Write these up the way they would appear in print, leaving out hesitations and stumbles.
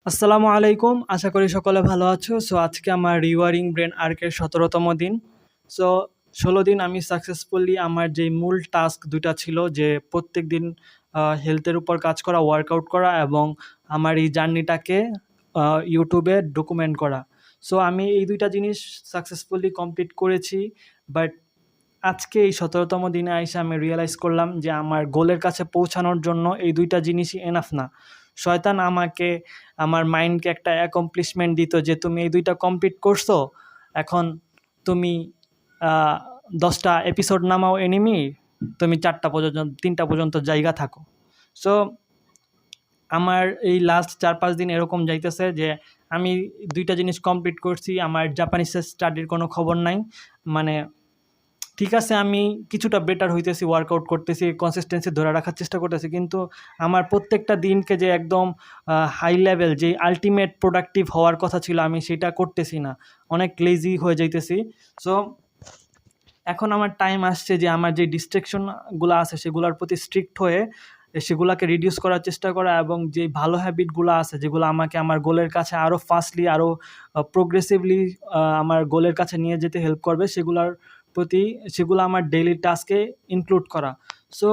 আসসালামু আলাইকুম। আশা করি সকলে ভালো আছো। সো আজকে আমার রিওয়ারিং ব্রেন আর্কের ১৭তম দিন। সো ১৬ দিন আমি সাকসেসফুলি আমার যেই মূল টাস্ক ২টা ছিল যে প্রত্যেকদিন হেলথের উপর কাজ করা, ওয়ার্কআউট করা এবং আমার এই জার্নিটাকে ইউটিউবে ডকুমেন্ট করা। সো আমি এই ২টা জিনিস সাকসেসফুলি কমপ্লিট করেছি। বাট আজকে এই ১৭তম দিনে আইসা আমি রিয়ালাইজ করলাম যে আমার গোলের কাছে পৌঁছানোর জন্য এই ২টা জিনিসই এনাফ না। শয়তান আমাকে আমার মাইন্ডকে একটা অ্যাকমপ্লিশমেন্ট দিত যে তুমি এই ২টা কমপ্লিট করছো, এখন তুমি ১০টা এপিসোড নামাও এনিমি, তুমি ৪টা পর্যন্ত ৩টা পর্যন্ত জায়গা থাকো। সো আমার এই লাস্ট ৪-৫ দিন এরকম যাইতেছে যে আমি ২টা জিনিস কমপ্লিট করছি। আমার জাপানিজের স্টাডির কোনো খবর নাই। মানে ঠিক আছে, আমি কিছুটা বেটার হইতেছি, ওয়ার্কআউট করতেছি, কনসিস্টেন্সি ধরে রাখার চেষ্টা করতেছি, কিন্তু আমার প্রত্যেকটা দিনকে যে একদম হাই লেভেল যে আলটিমেট প্রোডাক্টিভ হওয়ার কথা ছিল আমি সেটা করতেছি না, অনেক লেজি হয়ে যাইতেছি। সো এখন আমার টাইম আসছে যে আমার যে ডিস্ট্রাকশনগুলো আছে সেগুলোর প্রতি স্ট্রিক্ট হয়ে সেগুলোকে রিডিউস করার চেষ্টা করা এবং যে ভালো হ্যাবিটগুলো আছে যেগুলো আমাকে আমার গোলের কাছে আরও ফাস্টলি আরও প্রোগ্রেসিভলি আমার গোলের কাছে নিয়ে যেতে হেল্প করবে সেগুলো আমার ডেইলি টাস্কে ইনক্লুড করা। সো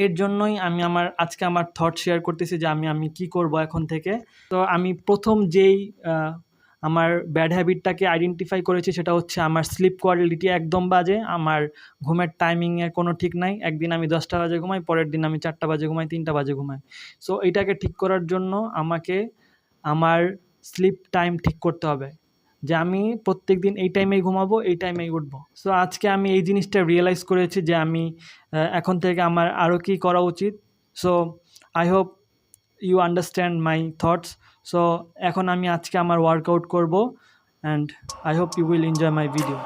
এর জন্যই আমি আজকে আমার থট শেয়ার করতেছি যে আমি কি করব এখন থেকে। তো আমি প্রথম যেই আমার ব্যাড হ্যাবিটটাকে আইডেন্টিফাই করেছি সেটা হচ্ছে আমার স্লিপ কোয়ালিটি একদম বাজে। আমার ঘুমের টাইমিংয়ের কোনো ঠিক নাই। একদিন আমি 10টা বাজে ঘুমাই, পরের দিন আমি 4টা বাজে ঘুমাই, 3টা বাজে ঘুমাই। সো এইটাকে ঠিক করার জন্য আমাকে আমার স্লিপ টাইম ঠিক করতে হবে যে আমি প্রত্যেক দিন এই টাইমেই ঘুমাবো, এই টাইমেই উঠবো। সো আজকে আমি এই জিনিসটা রিয়েলাইজ করেছি যে আমি এখন থেকে আমার আরও কী করা উচিত। So I hope you understand my thoughts. So এখন আমি আজকে আমার ওয়ার্কআউট করবো and I hope you will enjoy my video.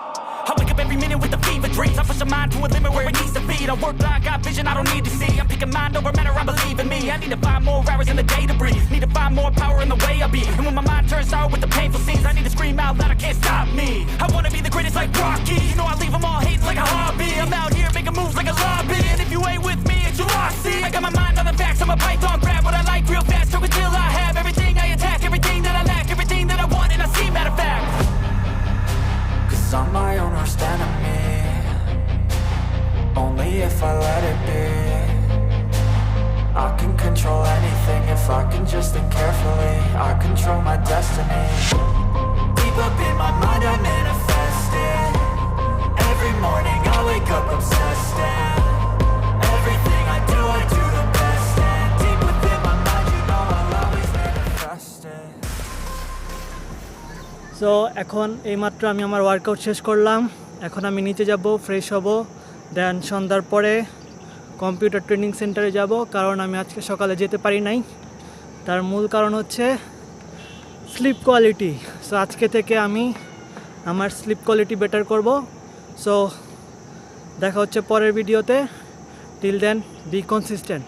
I wake up every minute with the fever dreams. I push my mind to a limit where it needs to be. I work blind, got vision I don't need to see. I'm picking mind over matter, I believe in me. I need to find more hours in the day to breathe. Need to find more power in the way I be. And when my mind turns sour with the painful scenes, I need to scream out loud, I can't stop me. I wanna be the greatest like Rocky. You know I leave them all hating like a hobby. I'm out here making moves like a lobby. And if you ain't with me, it's your lossy. I got my mind on the facts, I'm a python, grab what I like real fast. So until I have everything I attack, everything that I lack, everything that I want and I see, matter of fact. Cause I'm my own worst enemy. Only if I let it be. I can control anything if I can just think carefully. I control my destiny. Deep up in my mind I manifest it. Every morning I wake up obsessed and everything I do the best. And deep within my mind you know I'll always manifest it. So এখন এইমাত্র আমি আমার workout শেষ করলাম। এখন আমি নিচে যাব, ফ্রেশ হব, দেন সন্ধ্যার পরে কম্পিউটার ট্রেনিং সেন্টারে যাব। কারণ আমি আজকে সকালে যেতে পারি নাই, তার মূল কারণ হচ্ছে স্লিপ কোয়ালিটি। সো আজকে থেকে আমি আমার স্লিপ কোয়ালিটি বেটার করব। সো দেখা হচ্ছে পরের ভিডিওতে। Till then be consistent.